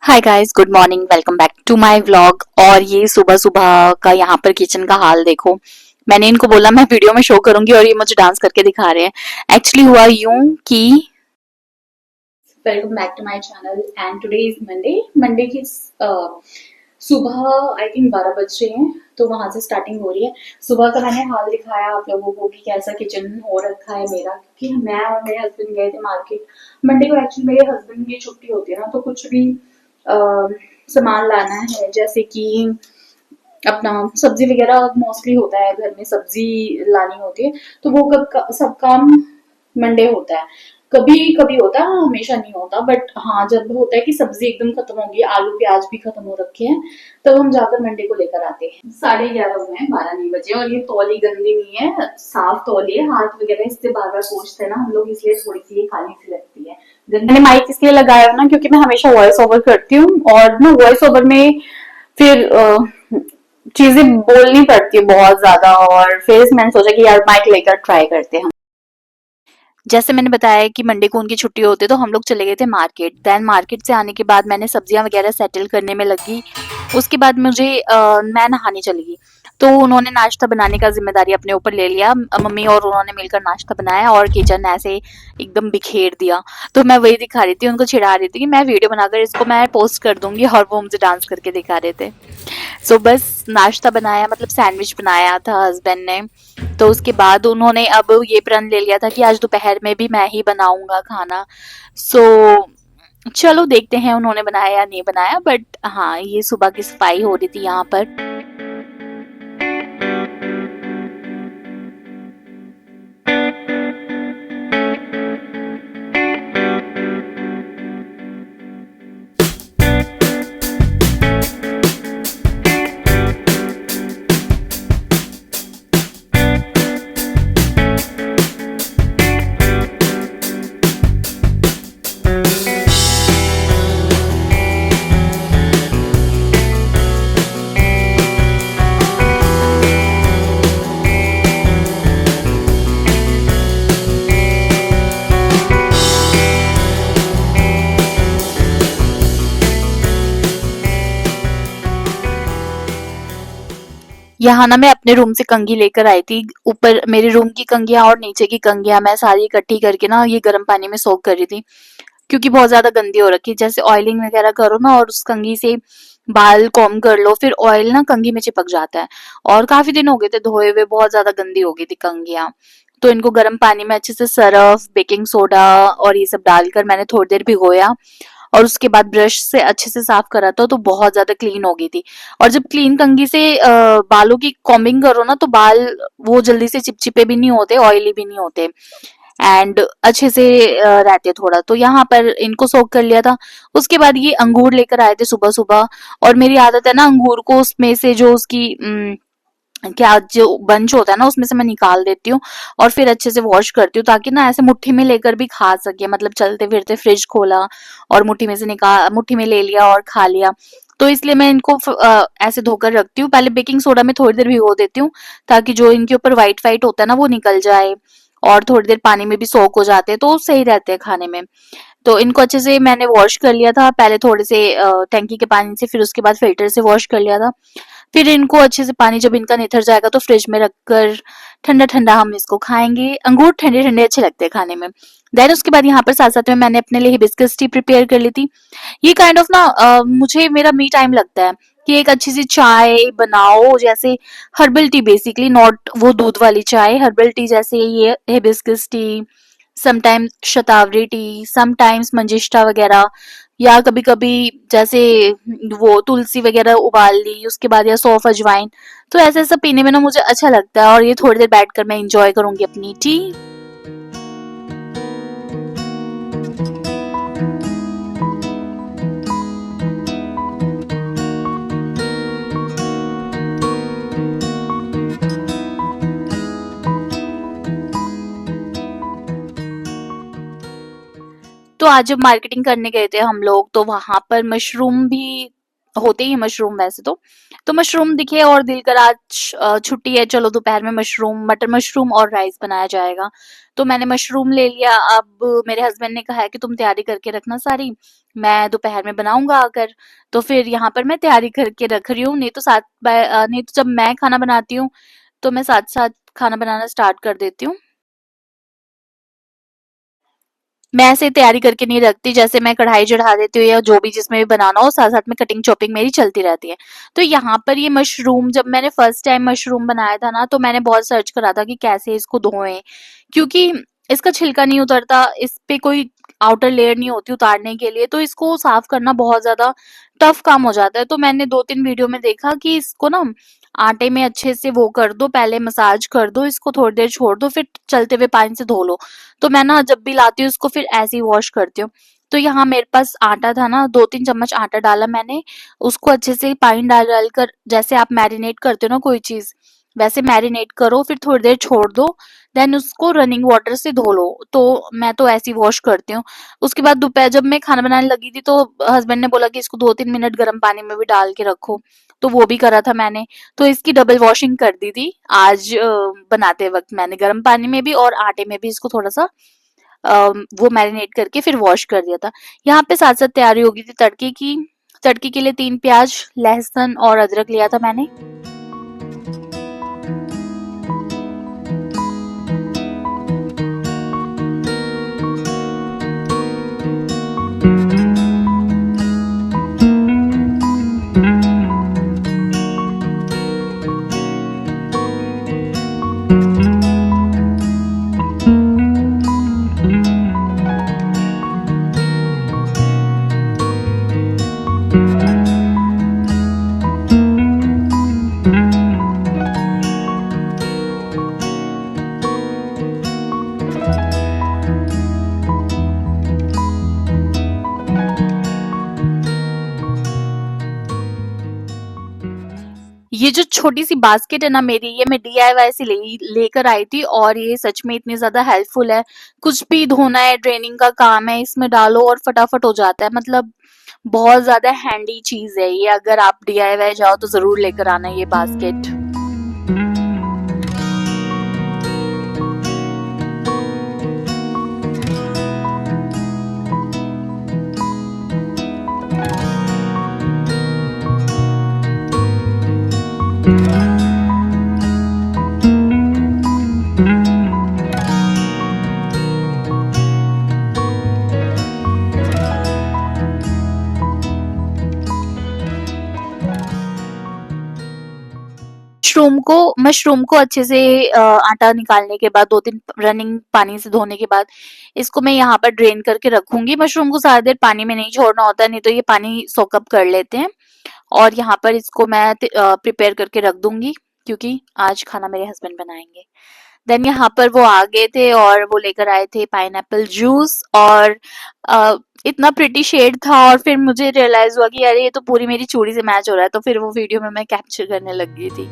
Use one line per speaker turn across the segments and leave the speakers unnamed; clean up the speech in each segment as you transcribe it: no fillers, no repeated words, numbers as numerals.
Hi guys, good morning. Welcome back to my vlog. और ये सुबह सुबह का यहाँ पर किचन का हाल देखो। मैंने इनको बोला मैं वीडियो में शो करूंगी और ये मुझे डांस करके दिखा रहे हैं। एक्चुअली हुआ यूं कि welcome back to my channel and today is Monday. Monday की सुबह आई थिंक 12 बज रहे हैं, तो वहां से स्टार्टिंग हो रही है। सुबह का मैंने हाल दिखाया आप लोगों को कि कैसा किचन हो रखा है मेरा, क्योंकि मैं और मेरे हस्बैंड गए थे मार्केट। मंडे को एक्चुअली मेरे हस्बैंड की छुट्टी होती है ना, तो कुछ भी अ, सामान लाना है, जैसे कि अपना सब्जी वगैरह मोस्टली होता है, घर में सब्जी लानी होती है, तो वो सब काम मंडे होता है। कभी कभी होता है, हमेशा नहीं होता, बट हाँ जब होता है कि सब्जी एकदम खत्म होगी, आलू प्याज भी खत्म हो रखे हैं, तब हम जाकर मंडे को लेकर आते हैं। 11:30 हुए हैं, 12 नहीं बजे, और ये तौली गंदी नहीं है, साफ तौली है। हाथ वगैरह इससे बार बार पोंछते हैं ना हम लोग, इसलिए थोड़ी सी ये काली सी लगती है। मैंने माइक इसलिए लगाया ना क्योंकि मैं हमेशा वॉइस ओवर करती हूँ, और ना वॉइस ओवर में फिर चीजें बोलनी पड़ती है बहुत ज्यादा, और फिर मैंने सोचा कि यार माइक लेकर ट्राई करते हैं। जैसे मैंने बताया कि मंडे को उनकी छुट्टी होती है, तो हम लोग चले गए थे मार्केट। देन मार्केट से आने के बाद मैंने सब्जियां वगैरह सेटल करने में लगी। उसके बाद मैं नहाने चली गई। तो उन्होंने नाश्ता बनाने का जिम्मेदारी अपने ऊपर ले लिया। मम्मी और उन्होंने मिलकर नाश्ता बनाया और किचन ऐसे एकदम बिखेर दिया। तो मैं वही दिखा रही थी, उनको चिढ़ा रही थी कि मैं वीडियो बनाकर इसको मैं पोस्ट कर दूंगी, और वो मुझे डांस करके दिखा रहे थे। सो बस नाश्ता बनाया, मतलब सैंडविच बनाया था हस्बैंड ने। तो उसके बाद उन्होंने अब ये प्रण ले लिया था कि आज दोपहर में भी मैं ही बनाऊंगा खाना। सो चलो देखते हैं उन्होंने बनाया या नहीं बनाया, बट हाँ ये सुबह की सफाई हो रही थी यहाँ पर। यहाँ ना मैं अपने रूम से कंघी लेकर आई थी। ऊपर मेरे रूम की कंघियां और नीचे की कंघियां मैं सारी इकट्ठी करके ना ये गर्म पानी में सोक कर रही थी, क्योंकि बहुत ज्यादा गंदी हो रखी है। जैसे ऑयलिंग वगैरह करो ना और उस कंघी से बाल कॉम्ब कर लो, फिर ऑयल ना कंघी में चिपक जाता है। और काफी दिन हो गए थे धोए हुए, बहुत ज्यादा गंदी हो गई थी कंघियां। तो इनको गर्म पानी में अच्छे से सर्फ, बेकिंग सोडा और ये सब डालकर मैंने थोड़ी देर भिगोया, और उसके बाद ब्रश से अच्छे से साफ करा तो बहुत ज्यादा क्लीन हो गई थी। और जब क्लीन कंघी से बालों की कॉम्बिंग करो ना, तो बाल वो जल्दी से चिपचिपे भी नहीं होते, ऑयली भी नहीं होते, एंड अच्छे से रहते थोड़ा। तो यहाँ पर इनको सोक कर लिया था। उसके बाद ये अंगूर लेकर आए थे सुबह सुबह, और मेरी आदत है ना अंगूर को उसमें से जो उसकी क्या जो बंच होता है ना उसमें से मैं निकाल देती हूँ, और फिर अच्छे से वॉश करती हूँ, ताकि ना ऐसे मुट्ठी में लेकर भी खा सके, मतलब चलते फिरते फ्रिज खोला और मुट्ठी में ले लिया और खा लिया। तो इसलिए मैं इनको ऐसे धोकर रखती हूँ। पहले बेकिंग सोडा में थोड़ी देर भिगो देती हूँ, ताकि जो इनके ऊपर व्हाइट व्हाइट होता है ना वो निकल जाए, और थोड़ी देर पानी में भी सोक हो जाते हैं, तो सही रहते हैं खाने में। तो इनको अच्छे से मैंने वॉश कर लिया था, पहले थोड़े से टंकी के पानी से, फिर उसके बाद फिल्टर से वॉश कर लिया था। फिर इनको अच्छे से पानी जब इनका निथर जाएगा तो फ्रिज में रखकर ठंडा ठंडा हम इसको खाएंगे। अंगूर ठंडे ठंडे अच्छे लगते हैं खाने में। देन उसके बाद यहाँ पर साथ साथ में मैंने अपने लिए हिबिस्कस टी प्रिपेयर कर ली थी। ये काइंड ऑफ ना मुझे मेरा मी टाइम लगता है कि एक अच्छी सी चाय बनाओ, जैसे हर्बल टी बेसिकली, नॉट वो दूध वाली चाय, हर्बल टी, जैसे ये हिबिस्कस टी, समटाइम्स शतावरी टी, समटाइम्स मंजिष्ठा वगैरह, या कभी कभी जैसे वो तुलसी वगैरह उबाल ली उसके बाद, या सौंफ अजवाइन। तो ऐसे ऐसा पीने में ना मुझे अच्छा लगता है, और ये थोड़ी देर बैठकर मैं इंजॉय करूंगी अपनी टी। तो आज जब मार्केटिंग करने गए थे हम लोग, तो वहां पर मशरूम भी होते ही हैं मशरूम वैसे तो मशरूम दिखे और दिल करा आज छुट्टी है, चलो दोपहर में मशरूम, मटर मशरूम और राइस बनाया जाएगा। तो मैंने मशरूम ले लिया। अब मेरे हस्बैंड ने कहा है कि तुम तैयारी करके रखना सारी, मैं दोपहर में बनाऊंगा आकर। तो फिर यहाँ पर मैं तैयारी करके रख रही हूँ, नहीं तो जब मैं खाना बनाती हूँ तो मैं साथ साथ खाना बनाना स्टार्ट कर देती हूँ। मैं ऐसे तैयारी करके नहीं रखती, जैसे मैं कढ़ाई चढ़ा देती हूँ या जो भी जिसमें भी बनाना हो, साथ साथ में कटिंग चॉपिंग मेरी चलती रहती है। तो यहाँ पर ये मशरूम, जब मैंने फर्स्ट टाइम मशरूम बनाया था ना, तो मैंने बहुत सर्च करा था कि कैसे इसको धोएं, क्योंकि इसका छिलका नहीं उतरता, इस पे कोई आउटर लेयर नहीं होती उतारने के लिए, तो इसको साफ करना बहुत ज्यादा टफ काम हो जाता है। तो मैंने 2-3 वीडियो में देखा कि इसको ना आटे में अच्छे से वो कर दो, पहले मसाज कर दो, इसको थोड़ी देर छोड़ दो, फिर चलते हुए पानी से धो लो। तो मैं ना जब भी लाती हूँ इसको फिर ऐसे ही वॉश करती हूँ। तो यहाँ मेरे पास आटा था ना, 2-3 चम्मच आटा डाला मैंने, उसको अच्छे से पानी डाल डाल कर, जैसे आप मैरिनेट करते हो ना कोई चीज, वैसे मैरिनेट करो, फिर थोड़ी देर छोड़ दो, देन उसको रनिंग वाटर से धो लो। तो मैं तो ऐसे ही वॉश करती हूँ। उसके बाद दोपहर जब मैं खाना बनाने लगी थी तो हस्बैंड ने बोला कि इसको 2-3 मिनट गर्म पानी में भी डाल के रखो, तो वो भी करा था मैंने। तो इसकी डबल वॉशिंग कर दी थी आज बनाते वक्त मैंने, गर्म पानी में भी और आटे में भी इसको थोड़ा सा वो मैरिनेट करके फिर वॉश कर दिया था। यहाँ पे साथ साथ तैयारी हो गई थी तड़के की। तड़के के लिए 3 प्याज, लहसुन और अदरक लिया था मैंने। ये जो छोटी सी बास्केट है ना मेरी, ये मैं डीआईवाई से लेकर आई थी और ये सच में इतनी ज्यादा हेल्पफुल है। कुछ भी धोना है, ड्रेनिंग का काम है, इसमें डालो और फटाफट हो जाता है। मतलब बहुत ज्यादा हैंडी चीज है ये, अगर आप डीआईवाई जाओ तो जरूर लेकर आना ये बास्केट। मशरूम को अच्छे से आटा निकालने के बाद, 2-3 रनिंग पानी से धोने के बाद, इसको मैं यहाँ पर ड्रेन करके रखूंगी। मशरूम को ज्यादा देर पानी में नहीं छोड़ना होता, नहीं तो ये पानी सोकअप कर लेते हैं। और यहाँ पर इसको मैं प्रिपेयर करके रख दूंगी, क्योंकि आज खाना मेरे हस्बैंड बनाएंगे। देन यहाँ पर वो आ गए थे और वो लेकर आए थे पाइनएप्पल जूस, और अ, इतना प्रिटी शेड था, और फिर मुझे रियलाइज हुआ कि अरे ये तो पूरी मेरी चूड़ी से मैच हो रहा है, तो फिर वो वीडियो में मैं कैप्चर करने लग गई थी।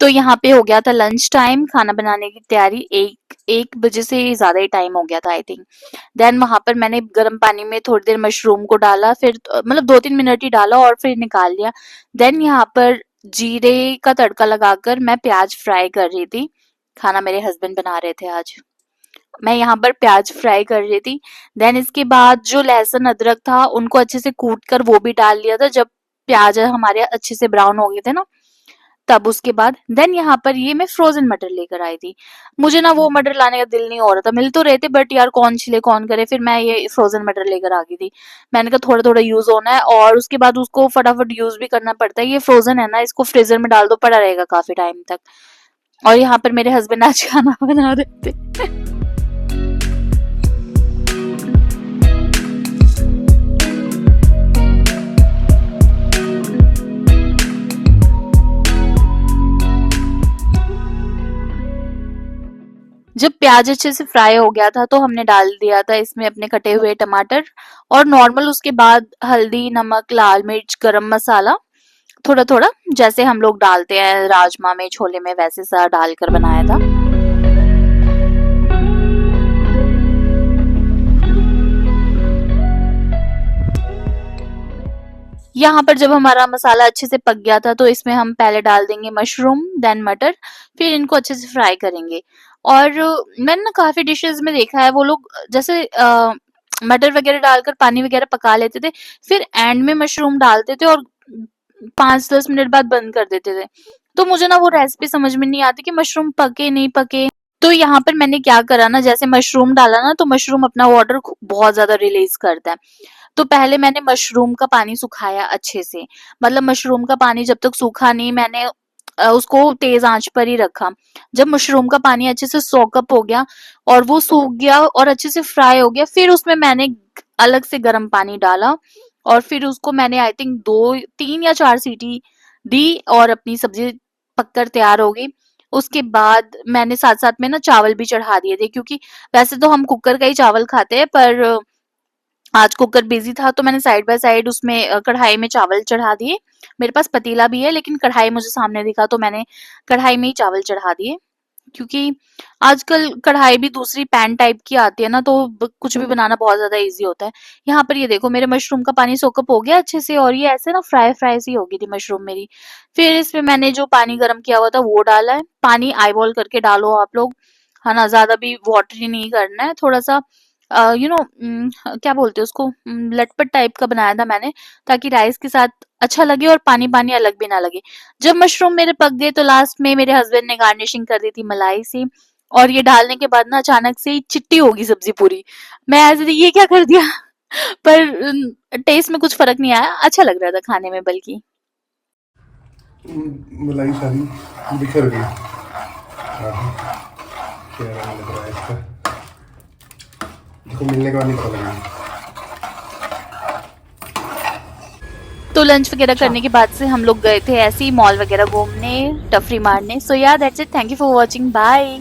तो यहाँ पे हो गया था लंच टाइम, खाना बनाने की तैयारी, 1 बजे से ज़्यादा ही टाइम हो गया था आई थिंक। देन वहाँ पर मैंने गर्म पानी में थोड़ी देर मशरूम को डाला, फिर मतलब 2-3 मिनट ही डाला और फिर निकाल लिया। देन यहाँ पर जीरे का तड़का लगाकर मैं प्याज फ्राई कर रही थी। खाना मेरे हस्बैंड बना रहे थे आज। मैं यहाँ पर प्याज फ्राई कर रही थी। देन इसके बाद जो लहसुन अदरक था उनको अच्छे से कूट कर वो भी डाल लिया था, जब प्याज हमारे अच्छे से ब्राउन हो गए थे ना, तब उसके बाद देन यहाँ पर ये मैं फ्रोजन मटर लेकर आई थी। मुझे ना वो मटर लाने का दिल नहीं हो रहा था, मिल तो रहे थे बट यार कौन छिले कौन करे, फिर मैं ये फ्रोजन मटर लेकर आ गई थी। मैंने कहा थोड़ा थोड़ा यूज होना है और उसके बाद उसको फटाफट यूज भी करना पड़ता है। ये फ्रोजन है ना, इसको फ्रीजर में डाल दो, पड़ा रहेगा काफी टाइम तक। और यहाँ पर मेरे हस्बैंड आज खाना बना रहे थे। जब प्याज अच्छे से फ्राई हो गया था तो हमने डाल दिया था इसमें अपने कटे हुए टमाटर और नॉर्मल उसके बाद हल्दी, नमक, लाल मिर्च, गरम मसाला थोड़ा थोड़ा, जैसे हम लोग डालते हैं राजमा में, छोले में, वैसे सा डालकर बनाया था। यहाँ पर जब हमारा मसाला अच्छे से पक गया था तो इसमें हम पहले डाल देंगे मशरूम, देन मटर, फिर इनको अच्छे से फ्राई करेंगे। और मैंने ना काफी डिशेस में देखा है वो लोग जैसे मटर वगैरह डालकर पानी वगैरह पका लेते थे, फिर एंड में मशरूम डालते थे और 5-10 मिनट बाद बंद कर देते थे। तो मुझे ना वो रेसिपी समझ में नहीं आती कि मशरूम पके नहीं पके। तो यहाँ पर मैंने क्या करा ना, जैसे मशरूम डाला ना तो मशरूम अपना वाटर बहुत ज्यादा रिलीज करता है। तो पहले मैंने मशरूम का पानी सुखाया अच्छे से, मतलब मशरूम का पानी जब तक सूखा नहीं, मैंने उसको तेज आंच पर ही रखा। जब मशरूम का पानी अच्छे से सोकअप हो गया और वो सूख गया और अच्छे से फ्राई हो गया, फिर उसमें मैंने अलग से गर्म पानी डाला और फिर उसको मैंने आई थिंक 2, 3 या 4 सीटी दी और अपनी सब्जी पककर तैयार हो गई। उसके बाद मैंने साथ साथ में ना चावल भी चढ़ा दिए थे, क्योंकि वैसे तो हम कुकर का ही चावल खाते हैं, पर आज कुकर बिजी था तो मैंने साइड बाय साइड उसमें कढ़ाई में चावल चढ़ा दिए। मेरे पास पतीला भी है लेकिन कढ़ाई मुझे सामने दिखा तो मैंने कढ़ाई में ही चावल चढ़ा दिए, क्योंकि आजकल कढ़ाई भी दूसरी पैन टाइप की आती है ना, तो कुछ भी बनाना बहुत ज्यादा इजी होता है। यहाँ पर ये देखो मेरे मशरूम का पानी सोकअप हो गया अच्छे से और ये ऐसे ना फ्राई फ्राई सी हो गई थी मशरूम मेरी। फिर इसमें मैंने जो पानी गर्म किया हुआ था वो डाला है। पानी आई बॉल करके डालो आप लोग, है ना, ज्यादा भी वाटरी नहीं करना है, थोड़ा सा क्या बोलते हैं उसको, लटपट टाइप का बनाया था मैंने, ताकि राइस के साथ अच्छा लगे और पानी पानी अलग भी ना लगे। जब मशरूम मेरे पक गए तो लास्ट में मेरे हस्बैंड ने गार्निशिंग कर दी थी मलाई से, और ये डालने के बाद ना अचानक से ही चिट्टी होगी सब्जी पूरी। मैं ऐसे थी ये क्या कर दिया पर टेस्ट में कुछ फर्क नहीं आया, अच्छा लग रहा था खाने में बल्कि।
मलाई सारी बिखर गई। क्या रंग लग रहा है इसका, देखो मिलने के बाद नहीं पता लगेगा।
तो लंच वगैरह करने के बाद से हम लोग गए थे ऐसे ही मॉल वगैरह घूमने, टफरी मारने। So ya that's it, thank you for watching, bye.